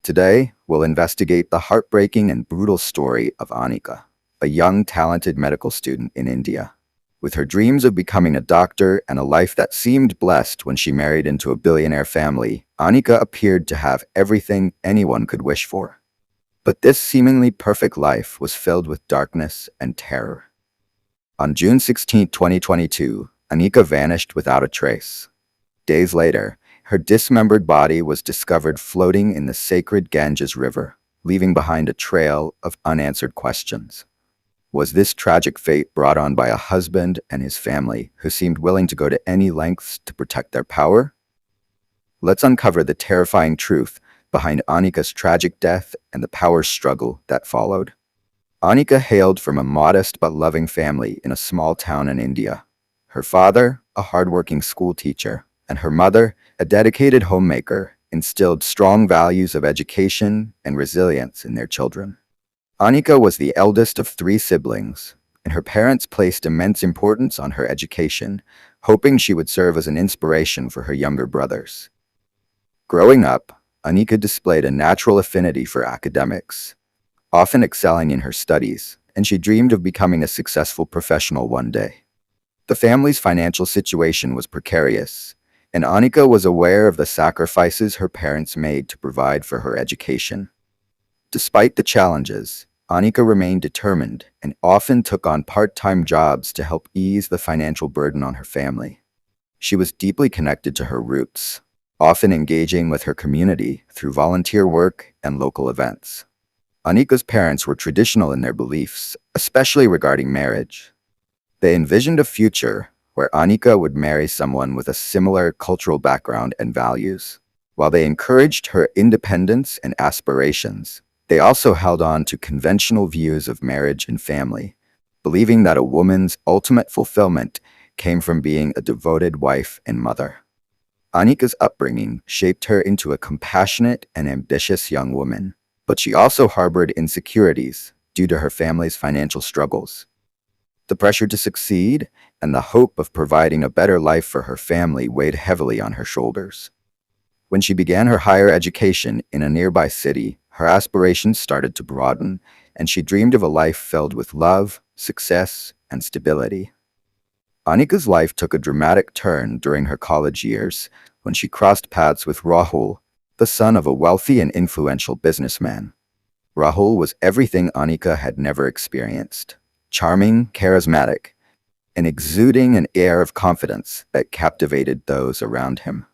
Today, we'll investigate the heartbreaking and brutal story of Anika, a young, talented medical student in India. With her dreams of becoming a doctor and a life that seemed blessed when she married into a billionaire family, Anika appeared to have everything anyone could wish for. But this seemingly perfect life was filled with darkness and terror. On June 16, 2022, Anika vanished without a trace. Days later, her dismembered body was discovered floating in the sacred Ganges River, leaving behind a trail of unanswered questions. Was this tragic fate brought on by a husband and his family who seemed willing to go to any lengths to protect their power? Let's uncover the terrifying truth behind Anika's tragic death and the power struggle that followed. Anika hailed from a modest but loving family in a small town in India. Her father, a hardworking school teacher, and her mother, a dedicated homemaker, instilled strong values of education and resilience in their children. Anika was the eldest of 3 siblings, and her parents placed immense importance on her education, hoping she would serve as an inspiration for her younger brothers. Growing up, Anika displayed a natural affinity for academics, often excelling in her studies, and she dreamed of becoming a successful professional one day. The family's financial situation was precarious, and Anika was aware of the sacrifices her parents made to provide for her education. Despite the challenges, Anika remained determined and often took on part-time jobs to help ease the financial burden on her family. She was deeply connected to her roots, often engaging with her community through volunteer work and local events. Anika's parents were traditional in their beliefs, especially regarding marriage. They envisioned a future where Anika would marry someone with a similar cultural background and values. While they encouraged her independence and aspirations, they also held on to conventional views of marriage and family, believing that a woman's ultimate fulfillment came from being a devoted wife and mother. Anika's upbringing shaped her into a compassionate and ambitious young woman, but she also harbored insecurities due to her family's financial struggles. The pressure to succeed and the hope of providing a better life for her family weighed heavily on her shoulders. When she began her higher education in a nearby city, her aspirations started to broaden, and she dreamed of a life filled with love, success, and stability. Anika's life took a dramatic turn during her college years when she crossed paths with Rahul, the son of a wealthy and influential businessman. Rahul was everything Anika had never experienced: charming, charismatic, and exuding an air of confidence that captivated those around him.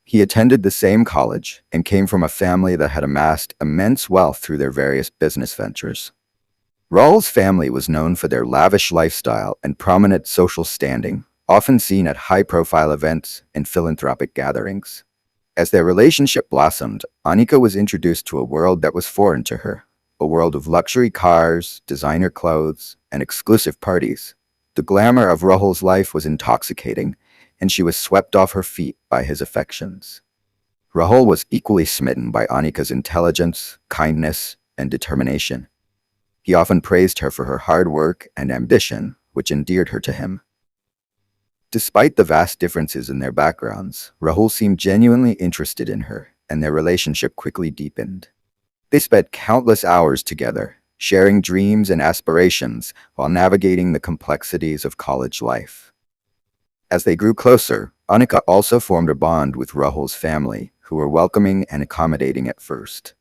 He attended the same college and came from a family that had amassed immense wealth through their various business ventures. Rahul's family was known for their lavish lifestyle and prominent social standing, often seen at high-profile events and philanthropic gatherings. As their relationship blossomed, Anika was introduced to a world that was foreign to her, a world of luxury cars, designer clothes, and exclusive parties. The glamour of Rahul's life was intoxicating, and she was swept off her feet by his affections. Rahul was equally smitten by Anika's intelligence, kindness, and determination. He often praised her for her hard work and ambition, which endeared her to him. Despite the vast differences in their backgrounds, Rahul seemed genuinely interested in her, and their relationship quickly deepened. They spent countless hours together, sharing dreams and aspirations while navigating the complexities of college life. As they grew closer, Anika also formed a bond with Rahul's family, who were welcoming and accommodating at first.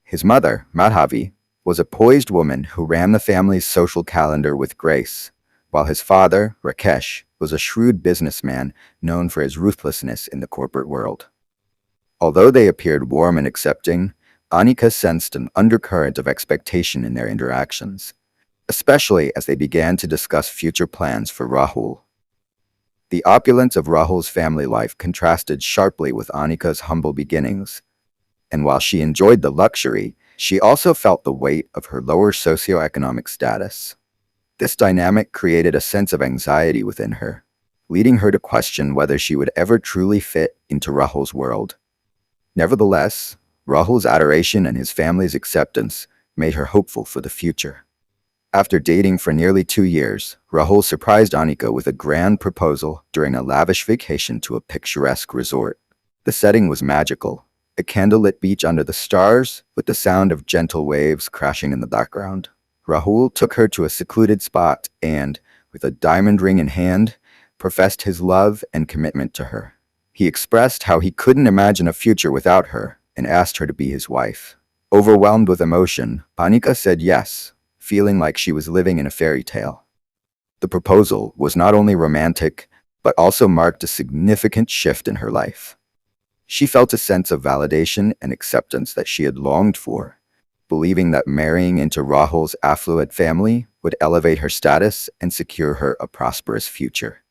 His mother, Madhavi, was a poised woman who ran the family's social calendar with grace, while his father, Rakesh, was a shrewd businessman known for his ruthlessness in the corporate world. Although they appeared warm and accepting, Anika sensed an undercurrent of expectation in their interactions, especially as they began to discuss future plans for Rahul. The opulence of Rahul's family life contrasted sharply with Anika's humble beginnings, and while she enjoyed the luxury, she also felt the weight of her lower socioeconomic status. This dynamic created a sense of anxiety within her, leading her to question whether she would ever truly fit into Rahul's world. Nevertheless, Rahul's adoration and his family's acceptance made her hopeful for the future. After dating for nearly 2 years, Rahul surprised Anika with a grand proposal during a lavish vacation to a picturesque resort. The setting was magical, a candlelit beach under the stars, with the sound of gentle waves crashing in the background. Rahul took her to a secluded spot and, with a diamond ring in hand, professed his love and commitment to her. He expressed how he couldn't imagine a future without her and asked her to be his wife. Overwhelmed with emotion, Anika said yes, feeling like she was living in a fairy tale. The proposal was not only romantic, but also marked a significant shift in her life. She felt a sense of validation and acceptance that she had longed for, believing that marrying into Rahul's affluent family would elevate her status and secure her a prosperous future.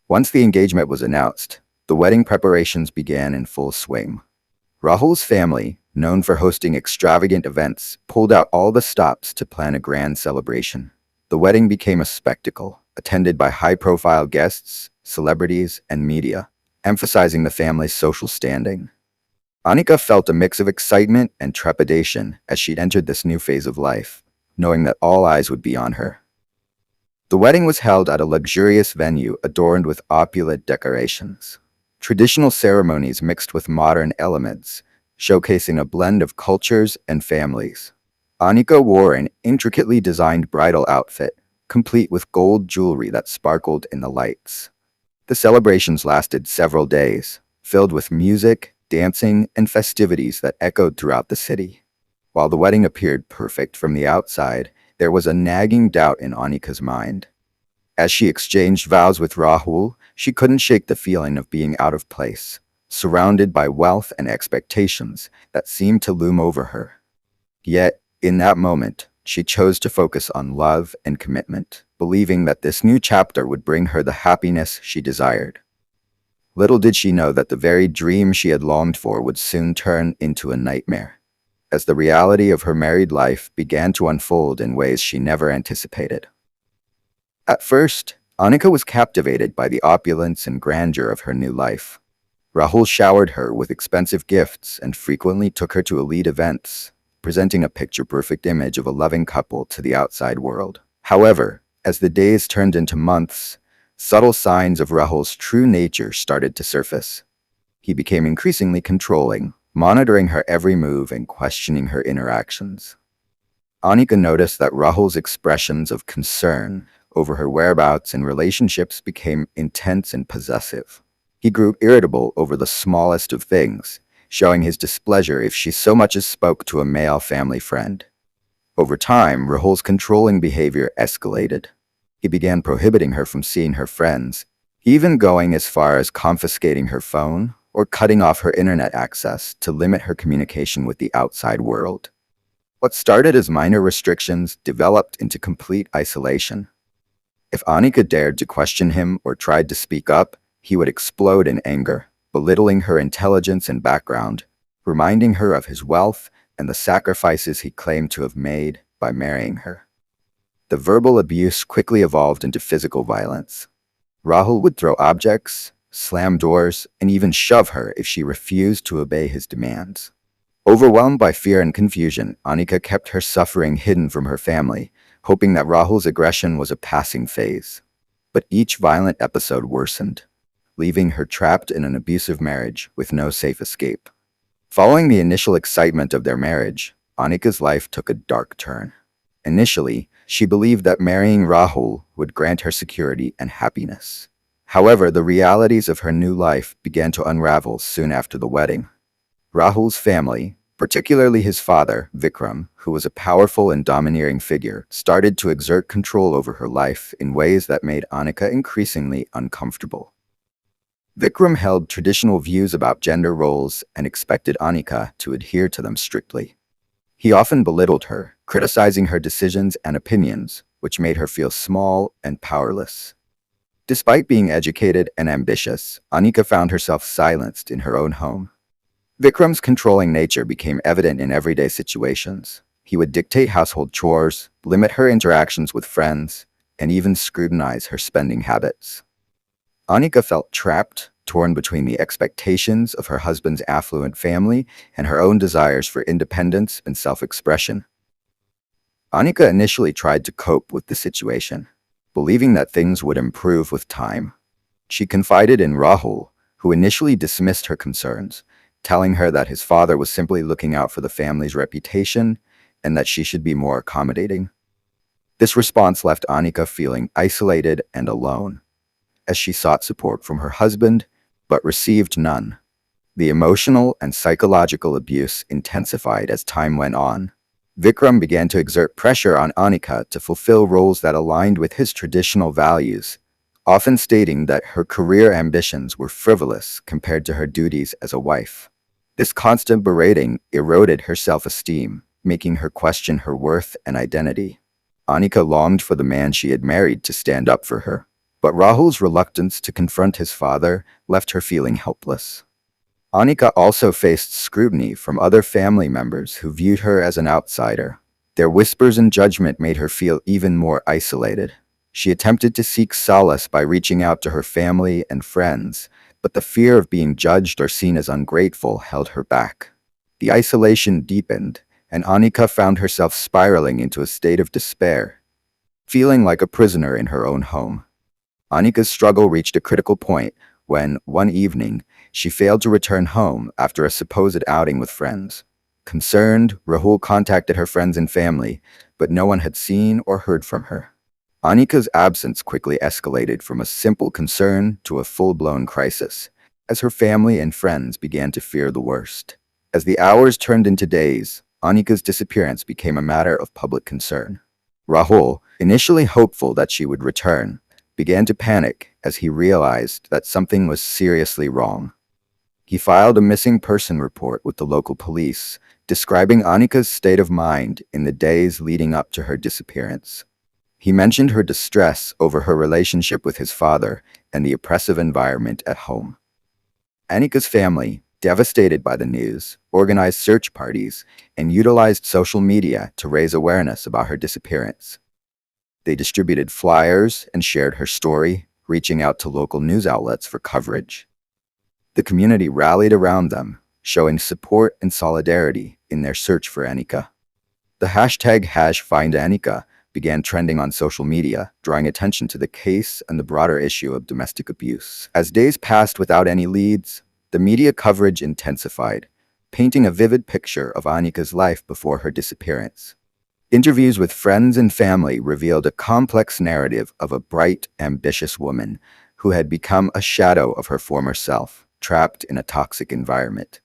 Once the engagement was announced, the wedding preparations began in full swing. Rahul's family, known for hosting extravagant events, pulled out all the stops to plan a grand celebration. The wedding became a spectacle, attended by high-profile guests, celebrities, and media, emphasizing the family's social standing. Anika felt a mix of excitement and trepidation as she entered this new phase of life, knowing that all eyes would be on her. The wedding was held at a luxurious venue adorned with opulent decorations. Traditional ceremonies mixed with modern elements, showcasing a blend of cultures and families. Anika wore an intricately designed bridal outfit, complete with gold jewelry that sparkled in the lights. The celebrations lasted several days, filled with music, dancing, and festivities that echoed throughout the city. While the wedding appeared perfect from the outside, there was a nagging doubt in Anika's mind. As she exchanged vows with Rahul, she couldn't shake the feeling of being out of place, surrounded by wealth and expectations that seemed to loom over her. Yet, in that moment, she chose to focus on love and commitment, believing that this new chapter would bring her the happiness she desired. Little did she know that the very dream she had longed for would soon turn into a nightmare, as the reality of her married life began to unfold in ways she never anticipated. At first, Anika was captivated by the opulence and grandeur of her new life. Rahul showered her with expensive gifts and frequently took her to elite events, presenting a picture-perfect image of a loving couple to the outside world. However, as the days turned into months, subtle signs of Rahul's true nature started to surface. He became increasingly controlling, monitoring her every move and questioning her interactions. Anika noticed that Rahul's expressions of concern over her whereabouts and relationships became intense and possessive. He grew irritable over the smallest of things, showing his displeasure if she so much as spoke to a male family friend. Over time, Rahul's controlling behavior escalated. He began prohibiting her from seeing her friends, even going as far as confiscating her phone or cutting off her internet access to limit her communication with the outside world. What started as minor restrictions developed into complete isolation. If Anika dared to question him or tried to speak up, he would explode in anger, belittling her intelligence and background, reminding her of his wealth and the sacrifices he claimed to have made by marrying her. The verbal abuse quickly evolved into physical violence. Rahul would throw objects, slam doors, and even shove her if she refused to obey his demands. Overwhelmed by fear and confusion, Anika kept her suffering hidden from her family, hoping that Rahul's aggression was a passing phase. But each violent episode worsened, leaving her trapped in an abusive marriage with no safe escape. Following the initial excitement of their marriage, Anika's life took a dark turn. Initially, she believed that marrying Rahul would grant her security and happiness. However, the realities of her new life began to unravel soon after the wedding. Rahul's family, particularly his father, Vikram, who was a powerful and domineering figure, started to exert control over her life in ways that made Anika increasingly uncomfortable. Vikram held traditional views about gender roles and expected Anika to adhere to them strictly. He often belittled her, criticizing her decisions and opinions, which made her feel small and powerless. Despite being educated and ambitious, Anika found herself silenced in her own home. Vikram's controlling nature became evident in everyday situations. He would dictate household chores, limit her interactions with friends, and even scrutinize her spending habits. Anika felt trapped, torn between the expectations of her husband's affluent family and her own desires for independence and self-expression. Anika initially tried to cope with the situation, believing that things would improve with time. She confided in Rahul, who initially dismissed her concerns, telling her that his father was simply looking out for the family's reputation and that she should be more accommodating. This response left Anika feeling isolated and alone, as she sought support from her husband, but received none. The emotional and psychological abuse intensified as time went on. Vikram began to exert pressure on Anika to fulfill roles that aligned with his traditional values, often stating that her career ambitions were frivolous compared to her duties as a wife. This constant berating eroded her self-esteem, making her question her worth and identity. Anika longed for the man she had married to stand up for her, but Rahul's reluctance to confront his father left her feeling helpless. Anika also faced scrutiny from other family members who viewed her as an outsider. Their whispers and judgment made her feel even more isolated. She attempted to seek solace by reaching out to her family and friends, but the fear of being judged or seen as ungrateful held her back. The isolation deepened, and Anika found herself spiraling into a state of despair, feeling like a prisoner in her own home. Anika's struggle reached a critical point when, one evening, she failed to return home after a supposed outing with friends. Concerned, Rahul contacted her friends and family, but no one had seen or heard from her. Anika's absence quickly escalated from a simple concern to a full-blown crisis, as her family and friends began to fear the worst. As the hours turned into days, Anika's disappearance became a matter of public concern. Rahul, initially hopeful that she would return, began to panic as he realized that something was seriously wrong. He filed a missing person report with the local police, describing Anika's state of mind in the days leading up to her disappearance. He mentioned her distress over her relationship with his father and the oppressive environment at home. Anika's family, devastated by the news, organized search parties and utilized social media to raise awareness about her disappearance. They distributed flyers and shared her story, reaching out to local news outlets for coverage. The community rallied around them, showing support and solidarity in their search for Anika. The hashtag #FindAnika began trending on social media, drawing attention to the case and the broader issue of domestic abuse. As days passed without any leads, the media coverage intensified, painting a vivid picture of Anika's life before her disappearance. Interviews with friends and family revealed a complex narrative of a bright, ambitious woman who had become a shadow of her former self, trapped in a toxic environment.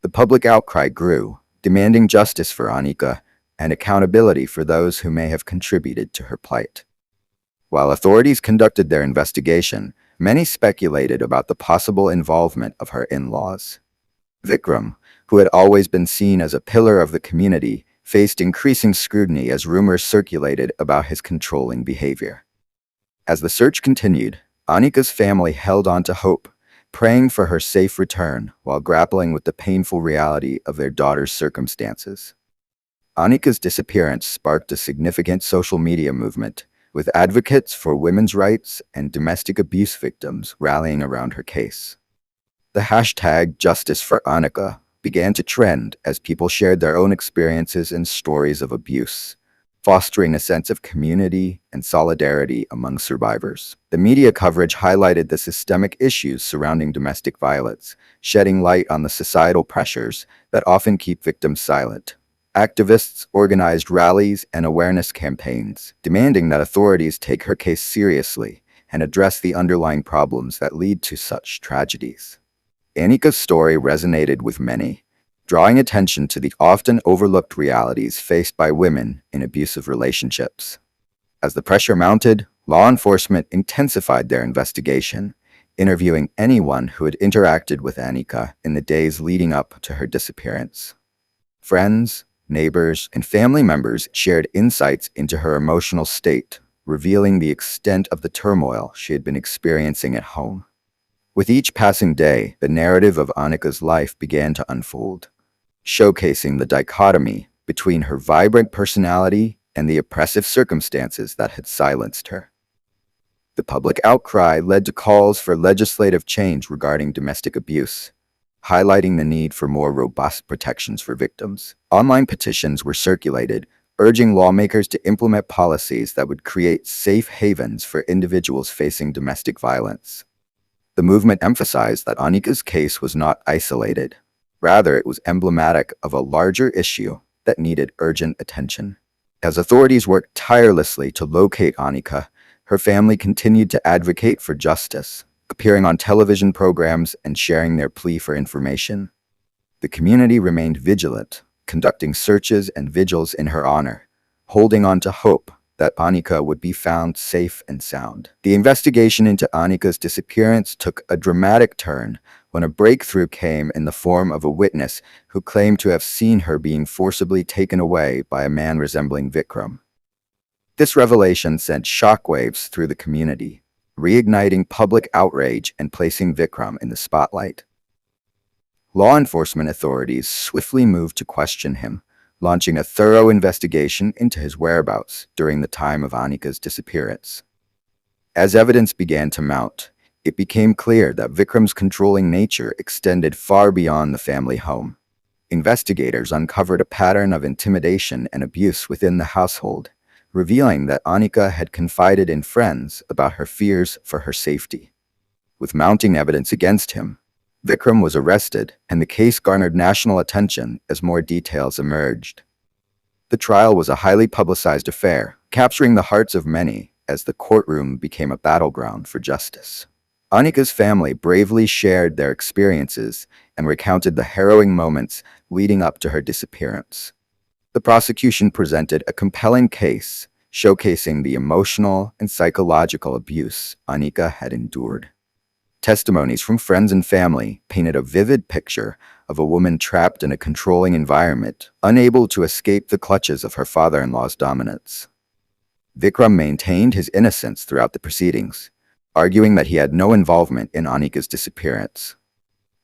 The public outcry grew, demanding justice for Anika and accountability for those who may have contributed to her plight. While authorities conducted their investigation, many speculated about the possible involvement of her in-laws. Vikram, who had always been seen as a pillar of the community, faced increasing scrutiny as rumors circulated about his controlling behavior. As the search continued, Anika's family held on to hope, praying for her safe return while grappling with the painful reality of their daughter's circumstances. Anika's disappearance sparked a significant social media movement, with advocates for women's rights and domestic abuse victims rallying around her case. The hashtag #JusticeForAnika began to trend as people shared their own experiences and stories of abuse, fostering a sense of community and solidarity among survivors. The media coverage highlighted the systemic issues surrounding domestic violence, shedding light on the societal pressures that often keep victims silent. Activists organized rallies and awareness campaigns, demanding that authorities take her case seriously and address the underlying problems that lead to such tragedies. Anika's story resonated with many, drawing attention to the often overlooked realities faced by women in abusive relationships. As the pressure mounted, law enforcement intensified their investigation, interviewing anyone who had interacted with Anika in the days leading up to her disappearance. Friends, neighbors, and family members shared insights into her emotional state, revealing the extent of the turmoil she had been experiencing at home. With each passing day, the narrative of Anika's life began to unfold, showcasing the dichotomy between her vibrant personality and the oppressive circumstances that had silenced her. The public outcry led to calls for legislative change regarding domestic abuse, highlighting the need for more robust protections for victims. Online petitions were circulated, urging lawmakers to implement policies that would create safe havens for individuals facing domestic violence. The movement emphasized that Anika's case was not isolated, Rather, it was emblematic of a larger issue that needed urgent attention. As authorities worked tirelessly to locate Anika, her family continued to advocate for justice, appearing on television programs and sharing their plea for information. The community remained vigilant, conducting searches and vigils in her honor, holding on to hope that Anika would be found safe and sound. The investigation into Anika's disappearance took a dramatic turn when a breakthrough came in the form of a witness who claimed to have seen her being forcibly taken away by a man resembling Vikram. This revelation sent shockwaves through the community, reigniting public outrage and placing Vikram in the spotlight. Law enforcement authorities swiftly moved to question him, launching a thorough investigation into his whereabouts during the time of Anika's disappearance. As evidence began to mount, it became clear that Vikram's controlling nature extended far beyond the family home. Investigators uncovered a pattern of intimidation and abuse within the household, revealing that Anika had confided in friends about her fears for her safety. With mounting evidence against him, Vikram was arrested, and the case garnered national attention as more details emerged. The trial was a highly publicized affair, capturing the hearts of many as the courtroom became a battleground for justice. Anika's family bravely shared their experiences and recounted the harrowing moments leading up to her disappearance. The prosecution presented a compelling case, showcasing the emotional and psychological abuse Anika had endured. Testimonies from friends and family painted a vivid picture of a woman trapped in a controlling environment, unable to escape the clutches of her father-in-law's dominance. Vikram maintained his innocence throughout the proceedings, arguing that he had no involvement in Anika's disappearance.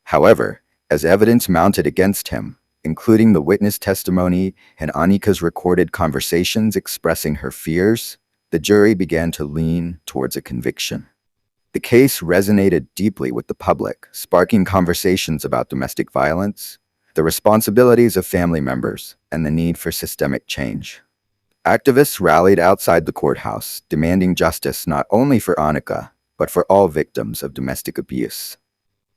However, as evidence mounted against him, including the witness testimony and Anika's recorded conversations expressing her fears, the jury began to lean towards a conviction. The case resonated deeply with the public, sparking conversations about domestic violence, the responsibilities of family members, and the need for systemic change. Activists rallied outside the courthouse, demanding justice not only for Anika, but for all victims of domestic abuse.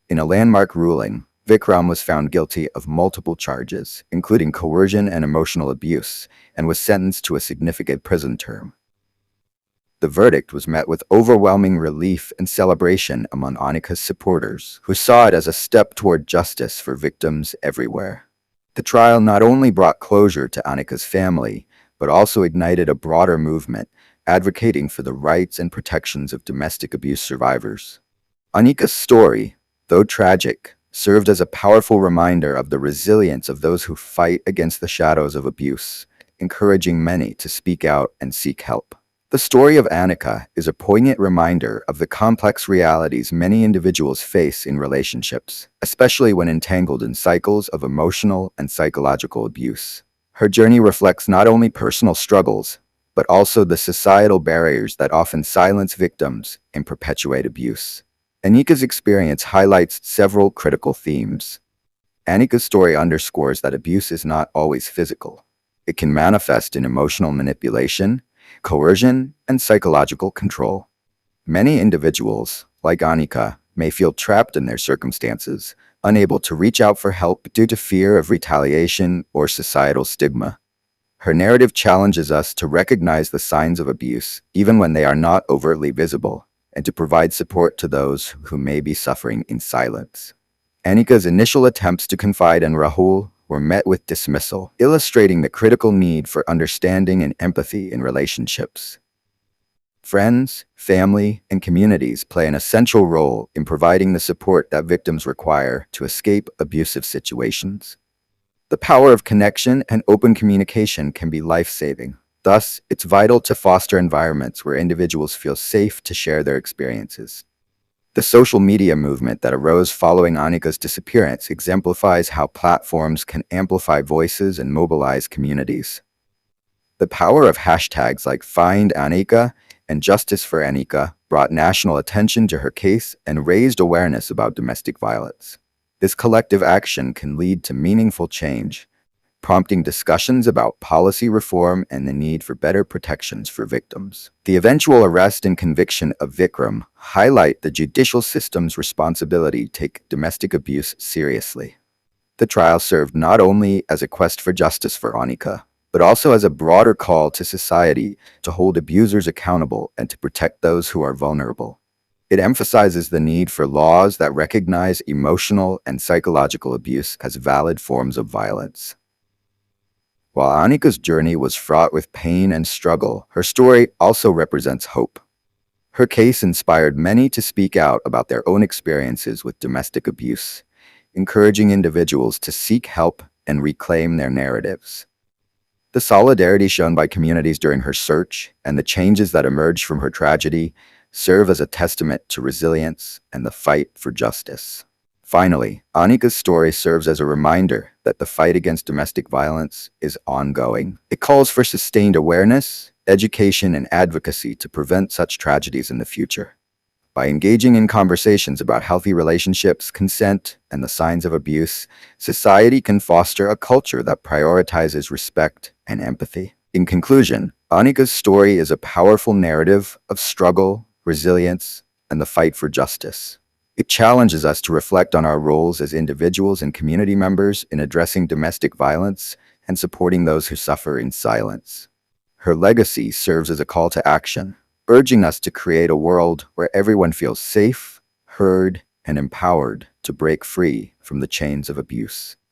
In a landmark ruling, Vikram was found guilty of multiple charges, including coercion and emotional abuse, and was sentenced to a significant prison term. The verdict was met with overwhelming relief and celebration among Anika's supporters, who saw it as a step toward justice for victims everywhere. The trial not only brought closure to Anika's family, but also ignited a broader movement advocating for the rights and protections of domestic abuse survivors. Anika's story, though tragic, served as a powerful reminder of the resilience of those who fight against the shadows of abuse, encouraging many to speak out and seek help. The story of Anika is a poignant reminder of the complex realities many individuals face in relationships, especially when entangled in cycles of emotional and psychological abuse. Her journey reflects not only personal struggles, but also the societal barriers that often silence victims and perpetuate abuse. Anika's experience highlights several critical themes. Anika's story underscores that abuse is not always physical. It can manifest in emotional manipulation, coercion, and psychological control. Many individuals, like Anika, may feel trapped in their circumstances, unable to reach out for help due to fear of retaliation or societal stigma. Her narrative challenges us to recognize the signs of abuse, even when they are not overtly visible, and to provide support to those who may be suffering in silence. Anika's initial attempts to confide in Rahul were met with dismissal, illustrating the critical need for understanding and empathy in relationships. Friends, family, and communities play an essential role in providing the support that victims require to escape abusive situations. The power of connection and open communication can be life-saving. Thus, it's vital to foster environments where individuals feel safe to share their experiences. The social media movement that arose following Anika's disappearance exemplifies how platforms can amplify voices and mobilize communities. The power of hashtags like Find Anika and Justice for Anika brought national attention to her case and raised awareness about domestic violence. This collective action can lead to meaningful change, prompting discussions about policy reform and the need for better protections for victims. The eventual arrest and conviction of Vikram highlight the judicial system's responsibility to take domestic abuse seriously. The trial served not only as a quest for justice for Anika, but also as a broader call to society to hold abusers accountable and to protect those who are vulnerable. It emphasizes the need for laws that recognize emotional and psychological abuse as valid forms of violence. While Anika's journey was fraught with pain and struggle, her story also represents hope. Her case inspired many to speak out about their own experiences with domestic abuse, encouraging individuals to seek help and reclaim their narratives. The solidarity shown by communities during her search and the changes that emerged from her tragedy serve as a testament to resilience and the fight for justice. Finally, Anika's story serves as a reminder that the fight against domestic violence is ongoing. It calls for sustained awareness, education, and advocacy to prevent such tragedies in the future. By engaging in conversations about healthy relationships, consent, and the signs of abuse, society can foster a culture that prioritizes respect and empathy. In conclusion, Anika's story is a powerful narrative of struggle, resilience, and the fight for justice. It challenges us to reflect on our roles as individuals and community members in addressing domestic violence and supporting those who suffer in silence. Her legacy serves as a call to action, urging us to create a world where everyone feels safe, heard, and empowered to break free from the chains of abuse.